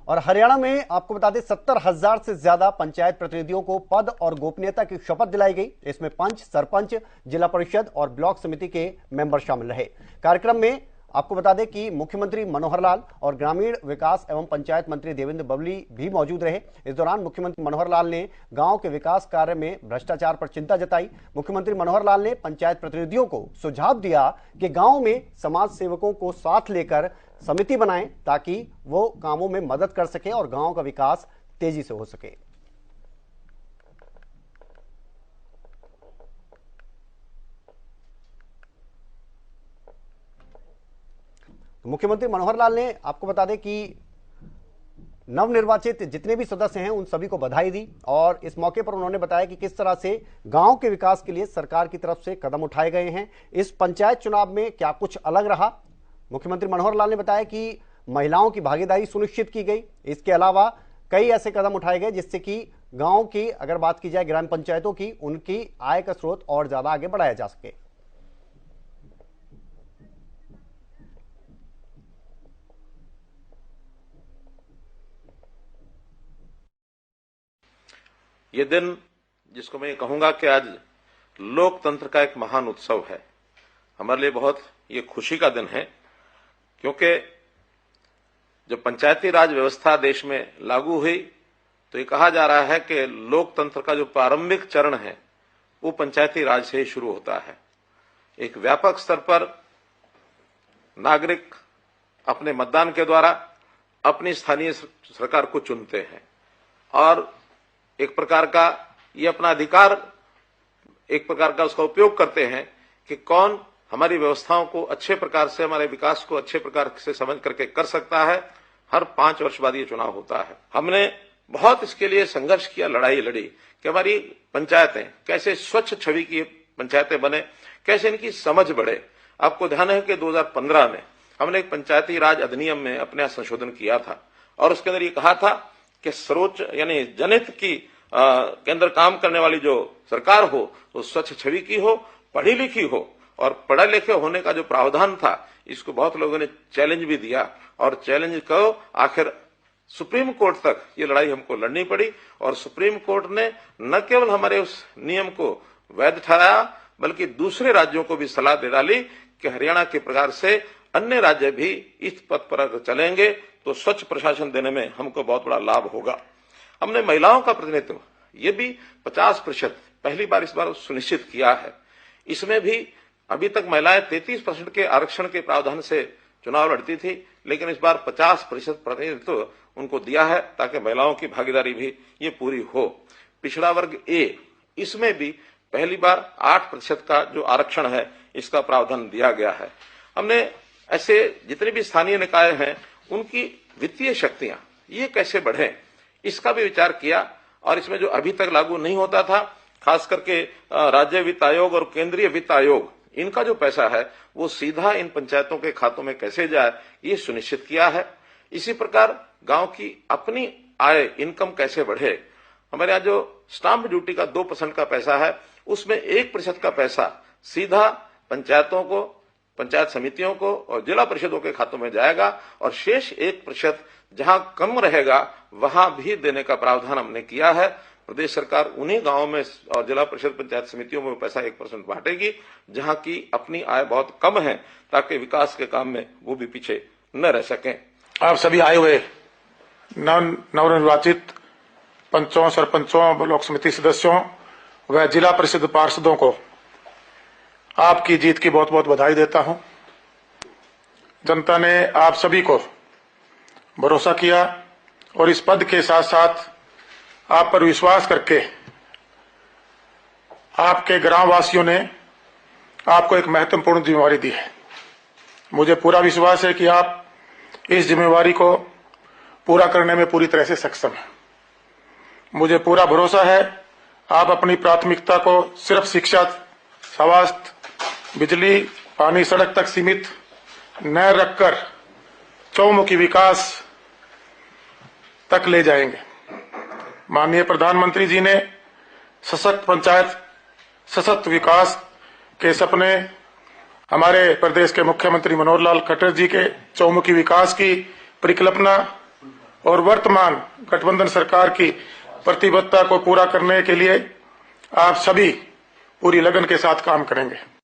और हरियाणा में आपको बता दें 70,000 से ज्यादा पंचायत प्रतिनिधियों को पद और गोपनीयता की शपथ दिलाई गई। इसमें पंच, सरपंच, जिला परिषद और ब्लॉक समिति के मेंबर शामिल रहे। कार्यक्रम में आपको बता दें कि मुख्यमंत्री मनोहर लाल और ग्रामीण विकास एवं पंचायत मंत्री देवेंद्र बबली भी मौजूद रहे। इस दौरान मुख्यमंत्री मनोहर लाल ने गांव के विकास कार्य में भ्रष्टाचार पर चिंता जताई। मुख्यमंत्री मनोहर लाल ने पंचायत प्रतिनिधियों को सुझाव दिया कि गांव में समाज सेवकों को साथ लेकर समिति बनाएं ताकि वो कामों में मदद कर सके और गांव का विकास तेजी से हो सके। मुख्यमंत्री मनोहर लाल ने आपको बता दें कि नवनिर्वाचित जितने भी सदस्य हैं उन सभी को बधाई दी और इस मौके पर उन्होंने बताया कि किस तरह से गांव के विकास के लिए सरकार की तरफ से कदम उठाए गए हैं। इस पंचायत चुनाव में क्या कुछ अलग रहा, मुख्यमंत्री मनोहर लाल ने बताया कि महिलाओं की भागीदारी सुनिश्चित की गई। इसके अलावा कई ऐसे कदम उठाए गए जिससे कि गांव की अगर बात की जाए ग्राम पंचायतों की, उनकी आय का स्रोत और ज्यादा आगे बढ़ाया जा सके। ये दिन जिसको मैं कहूंगा कि आज लोकतंत्र का एक महान उत्सव है, हमारे लिए बहुत ये खुशी का दिन है, क्योंकि जब पंचायती राज व्यवस्था देश में लागू हुई तो ये कहा जा रहा है कि लोकतंत्र का जो प्रारंभिक चरण है वो पंचायती राज से ही शुरू होता है। एक व्यापक स्तर पर नागरिक अपने मतदान के द्वारा अपनी स्थानीय सरकार को चुनते हैं और एक प्रकार का ये अपना अधिकार, एक प्रकार का उसका उपयोग करते हैं कि कौन हमारी व्यवस्थाओं को अच्छे प्रकार से, हमारे विकास को अच्छे प्रकार से समझ करके कर सकता है। हर 5 वर्ष बाद ये चुनाव होता है। हमने बहुत इसके लिए संघर्ष किया, लड़ाई लड़ी कि हमारी पंचायतें कैसे स्वच्छ छवि की पंचायतें बने, कैसे इनकी समझ बढ़े। आपको ध्यान है कि 2015 में हमने एक पंचायती राज अधिनियम में अपने यहाँ संशोधन किया था और उसके अंदर ये कहा था कि सर्वोच्च यानी जनहित की के अंदर काम करने वाली जो सरकार हो वो स्वच्छ छवि की हो, पढ़ी लिखी हो। और पढ़े लिखे होने का जो प्रावधान था इसको बहुत लोगों ने चैलेंज भी दिया और चैलेंज को आखिर सुप्रीम कोर्ट तक ये लड़ाई हमको लड़नी पड़ी और सुप्रीम कोर्ट ने न केवल हमारे उस नियम को वैध ठहराया बल्कि दूसरे राज्यों को भी सलाह दे डाली कि हरियाणा के प्रकार से अन्य राज्य भी इस पथ पर अगर चलेंगे तो स्वच्छ प्रशासन देने में हमको बहुत बड़ा लाभ होगा। हमने महिलाओं का प्रतिनिधित्व ये भी 50% पहली बार इस बार सुनिश्चित किया है। इसमें भी अभी तक महिलाएं 33% के आरक्षण के प्रावधान से चुनाव लड़ती थी, लेकिन इस बार 50% प्रतिनिधित्व उनको दिया है ताकि महिलाओं की भागीदारी भी ये पूरी हो। पिछड़ा वर्ग ए, इसमें भी पहली बार 8% का जो आरक्षण है इसका प्रावधान दिया गया है। हमने ऐसे जितने भी स्थानीय निकाय हैं उनकी वित्तीय शक्तियां ये कैसे बढ़े इसका भी विचार किया और इसमें जो अभी तक लागू नहीं होता था, खास करके राज्य वित्त आयोग और केंद्रीय वित्त आयोग, इनका जो पैसा है वो सीधा इन पंचायतों के खातों में कैसे जाए ये सुनिश्चित किया है। इसी प्रकार गांव की अपनी आय, इनकम कैसे बढ़े। हमारे यहाँ जो स्टाम्प ड्यूटी का 2% का पैसा है उसमें 1% का पैसा सीधा पंचायतों को, पंचायत समितियों को और जिला परिषदों के खातों में जाएगा और शेष 1% जहां कम रहेगा वहां भी देने का प्रावधान हमने किया है। प्रदेश सरकार उन्हीं गांवों में और जिला परिषद पंचायत समितियों में पैसा 1% बांटेगी जहां की अपनी आय बहुत कम है ताकि विकास के काम में वो भी पीछे न रह सकें। आप सभी आए हुए नवनिर्वाचित पंचों, सरपंचों, ब्लॉक समिति सदस्यों व जिला परिषद पार्षदों को आपकी जीत की बहुत बहुत बधाई देता हूं। जनता ने आप सभी को भरोसा किया और इस पद के साथ साथ आप पर विश्वास करके आपके ग्राम वासियों ने आपको एक महत्वपूर्ण जिम्मेवारी दी है। मुझे पूरा विश्वास है कि आप इस जिम्मेवारी को पूरा करने में पूरी तरह से सक्षम हैं। मुझे पूरा भरोसा है आप अपनी प्राथमिकता को सिर्फ शिक्षा, स्वास्थ्य, बिजली, पानी, सड़क तक सीमित न रखकर चौमुखी विकास तक ले जाएंगे। माननीय प्रधानमंत्री जी ने सशक्त पंचायत, सशक्त विकास के सपने हमारे प्रदेश के मुख्यमंत्री मनोहर लाल खट्टर जी के चौमुखी विकास की परिकल्पना और वर्तमान गठबंधन सरकार की प्रतिबद्धता को पूरा करने के लिए आप सभी पूरी लगन के साथ काम करेंगे।